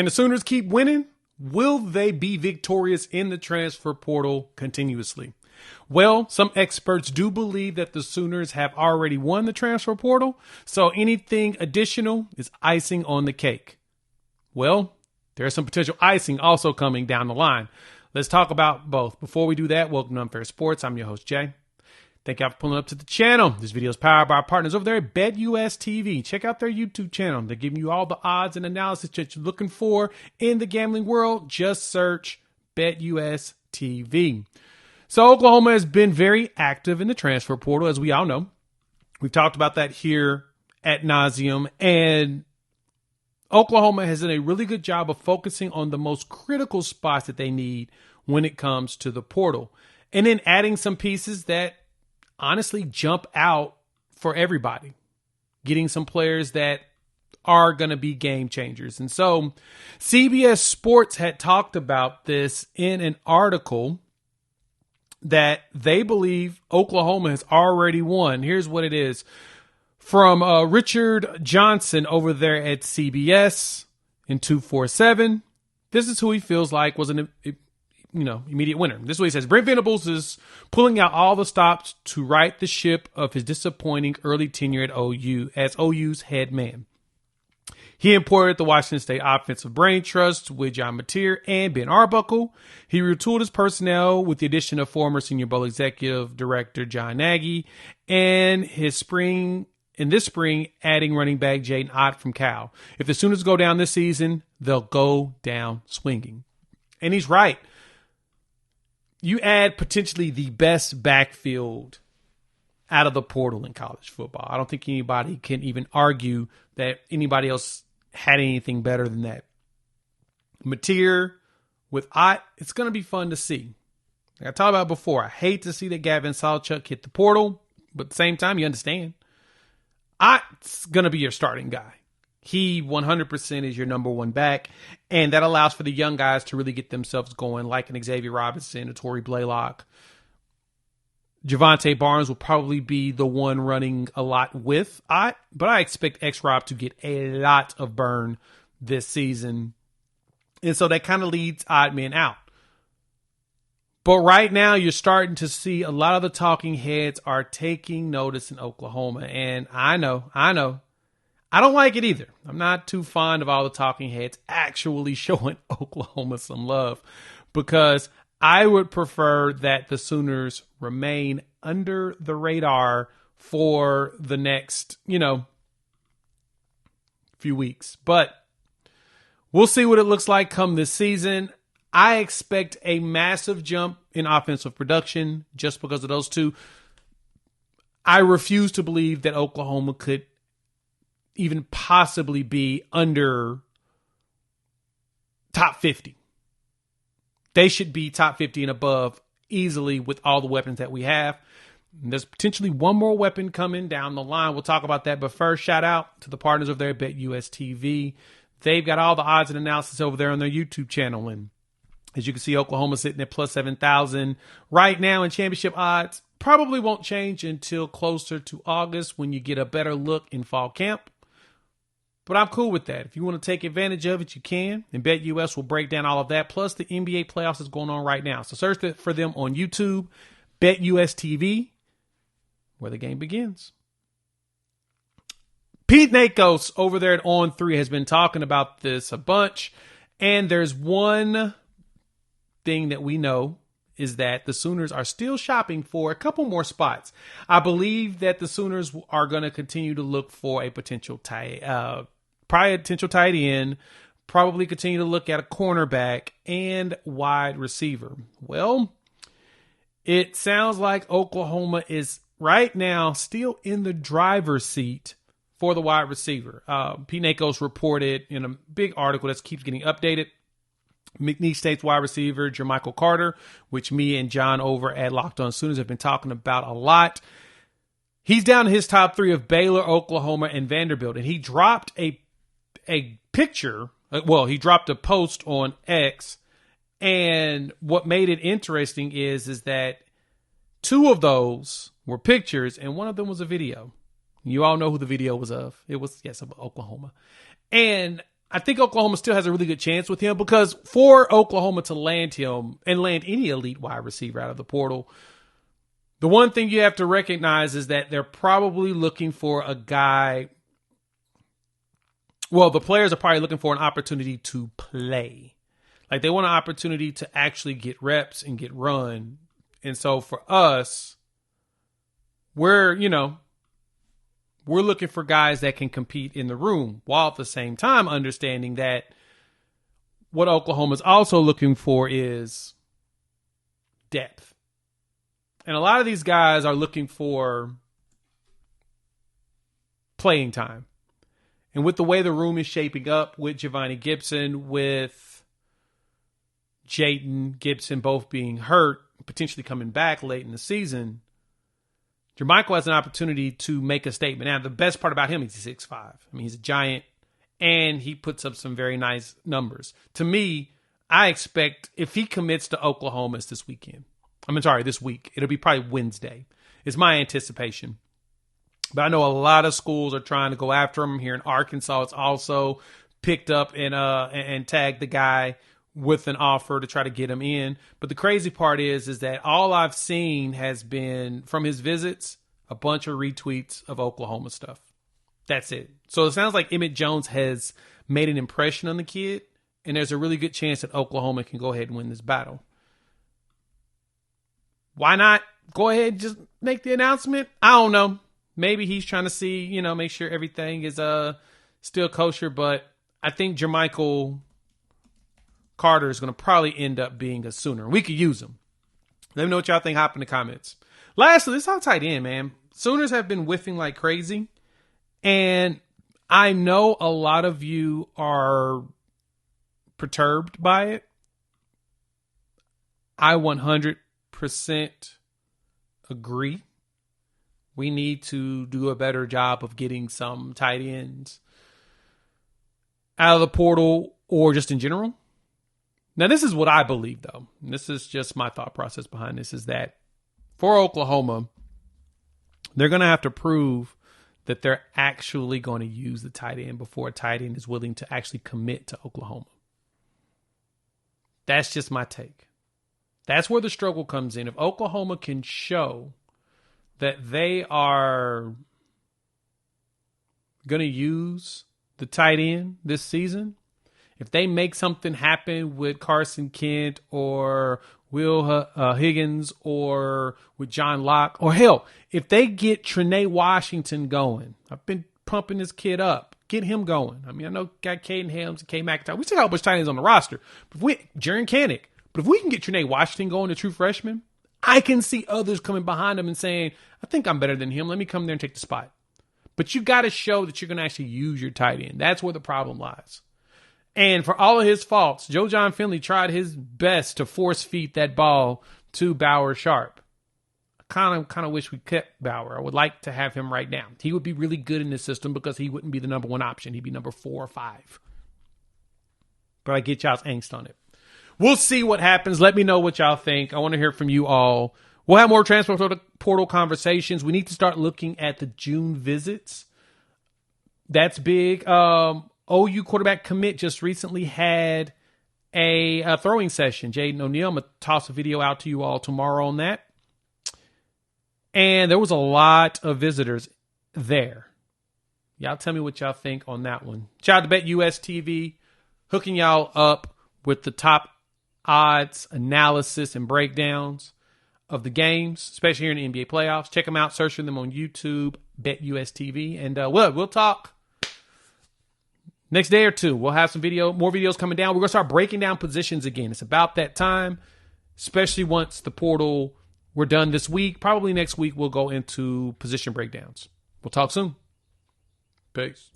And the Sooners keep winning? Will they be victorious in the transfer portal continuously? Well, some experts do believe that the Sooners have already won the transfer portal, so anything additional is icing on the cake. Well, there's some potential icing also coming down the line. Let's talk about both. Before we do that, welcome to Unfair Sports. I'm your host, Jay. Thank y'all for pulling up to the channel. This video is powered by our partners over there at BetUS TV. Check out their YouTube channel. They're giving you all the odds and analysis that you're looking for in the gambling world. Just search BetUS TV. So Oklahoma has been very active in the transfer portal, as we all know. We've talked about that here ad nauseum, and Oklahoma has done a really good job of focusing on the most critical spots that they need when it comes to the portal, and then adding some pieces that honestly jump out for everybody, getting some players that are going to be game changers. And so CBS Sports had talked about this in an article that they believe Oklahoma has already won. Here's what it is from Richard Johnson over there at CBS in 247. This is who he feels like was an immediate winner. This is what he says. Brent Venables is pulling out all the stops to right the ship of his disappointing early tenure at OU as OU's head man. He imported the Washington State offensive brain trust with John Mateer and Ben Arbuckle. He retooled his personnel with the addition of former Senior Bowl executive director John Nagy, and this spring, adding running back Jaden Ott from Cal. If the Sooners go down this season, they'll go down swinging. And he's right. You add potentially the best backfield out of the portal in college football. I don't think anybody can even argue that anybody else had anything better than that. Mateer with Ott, it's going to be fun to see. Like I talked about before, I hate to see that Gavin Sawchuk hit the portal, but at the same time, you understand. Ott's going to be your starting guy. He 100% is your number one back, and that allows for the young guys to really get themselves going, like an Xavier Robinson, a Torrey Blaylock. Javante Barnes will probably be the one running a lot with Ott, but I expect X-Rob to get a lot of burn this season. And so that kind of leads odd men out. But right now, you're starting to see a lot of the talking heads are taking notice in Oklahoma. And I know. I don't like it either. I'm not too fond of all the talking heads actually showing Oklahoma some love, because I would prefer that the Sooners remain under the radar for the next, few weeks. But we'll see what it looks like come this season. I expect a massive jump in offensive production just because of those two. I refuse to believe that Oklahoma could even possibly be under top 50. They should be top 50 and above easily with all the weapons that we have. And there's potentially one more weapon coming down the line. We'll talk about that. But first, shout out to the partners over there at BetUS TV. They've got all the odds and analysis over there on their YouTube channel. And as you can see, Oklahoma sitting at plus 7,000 right now in championship odds. Probably won't change until closer to August when you get a better look in fall camp. But I'm cool with that. If you want to take advantage of it, you can. And BetUS will break down all of that. Plus, the NBA playoffs is going on right now. So search for them on YouTube, BetUS TV, where the game begins. Pete Nakos over there at On3 has been talking about this a bunch. And there's one thing that we know is that the Sooners are still shopping for a couple more spots. I believe that the Sooners are going to continue to look for a potential tight end, probably continue to look at a cornerback and wide receiver. Well, it sounds like Oklahoma is right now still in the driver's seat for the wide receiver. Pete Nakos reported in a big article that keeps getting updated. McNeese State's wide receiver, Jermichael Carter, which me and John over at Locked On Sooners have been talking about a lot. He's down to his top three of Baylor, Oklahoma, and Vanderbilt. And he dropped a picture. Well, he dropped a post on X. And what made it interesting is that two of those were pictures and one of them was a video. You all know who the video was of. It was, yes, of Oklahoma. And I think Oklahoma still has a really good chance with him, because for Oklahoma to land him and land any elite wide receiver out of the portal, the one thing you have to recognize is that they're probably looking for a guy. Well, the players are probably looking for an opportunity to play. Like, they want an opportunity to actually get reps and get run. And so for us, we're looking for guys that can compete in the room, while at the same time understanding that what Oklahoma's also looking for is depth. And a lot of these guys are looking for playing time. And with the way the room is shaping up, with Giovanni Gibson, with Jayden Gibson both being hurt, potentially coming back late in the season, Jermichael has an opportunity to make a statement. Now, the best part about him is he's 6'5". I mean, he's a giant, and he puts up some very nice numbers. To me, I expect if he commits to Oklahoma, it's this weekend. This week. It'll be probably Wednesday. It's my anticipation. But I know a lot of schools are trying to go after him. Here in Arkansas, it's also picked up and tagged the guy with an offer to try to get him in. But the crazy part is that all I've seen has been, from his visits, a bunch of retweets of Oklahoma stuff. That's it. So it sounds like Emmett Jones has made an impression on the kid, and there's a really good chance that Oklahoma can go ahead and win this battle. Why not go ahead and just make the announcement? I don't know. Maybe he's trying to see, make sure everything is still kosher. But I think Jermichael Carter is going to probably end up being a Sooner. We could use him. Let me know what y'all think. Hop in the comments. Lastly, this is all tight end, man. Sooners have been whiffing like crazy. And I know a lot of you are perturbed by it. I 100% agree. We need to do a better job of getting some tight ends out of the portal, or just in general. Now, this is what I believe, though. And this is just my thought process behind this, is that for Oklahoma, they're going to have to prove that they're actually going to use the tight end before a tight end is willing to actually commit to Oklahoma. That's just my take. That's where the struggle comes in. If Oklahoma can show that they are going to use the tight end this season, if they make something happen with Carson Kent or Will Higgins or with John Locke, or hell, if they get Trinae Washington going, I've been pumping this kid up, get him going. I mean, I know got Caden Helms and K. McIntyre. We still got a bunch of tight ends on the roster. Jaren Kanik. But if we can get Trinae Washington going, the true freshman, I can see others coming behind him and saying, I think I'm better than him. Let me come there and take the spot. But you got to show that you're going to actually use your tight end. That's where the problem lies. And for all of his faults, Joe John Finley tried his best to force feed that ball to Bauer Sharp. I kind of wish we kept Bauer. I would like to have him right now. He would be really good in this system because he wouldn't be the number one option. He'd be number 4 or 5. But I get y'all's angst on it. We'll see what happens. Let me know what y'all think. I want to hear from you all. We'll have more transfer portal conversations. We need to start looking at the June visits. That's big. OU quarterback commit just recently had a throwing session. Jaden O'Neal, I'm going to toss a video out to you all tomorrow on that. And there was a lot of visitors there. Y'all tell me what y'all think on that one. Shout out to Bet US TV, hooking y'all up with the top odds, analysis, and breakdowns of the games, especially here in the NBA playoffs. Check them out. Search for them on YouTube, Bet US TV. And we'll talk next day or two. We'll have more videos coming down. We're going to start breaking down positions again. It's about that time, especially once the portal, we're done this week. Probably next week we'll go into position breakdowns. We'll talk soon. Peace.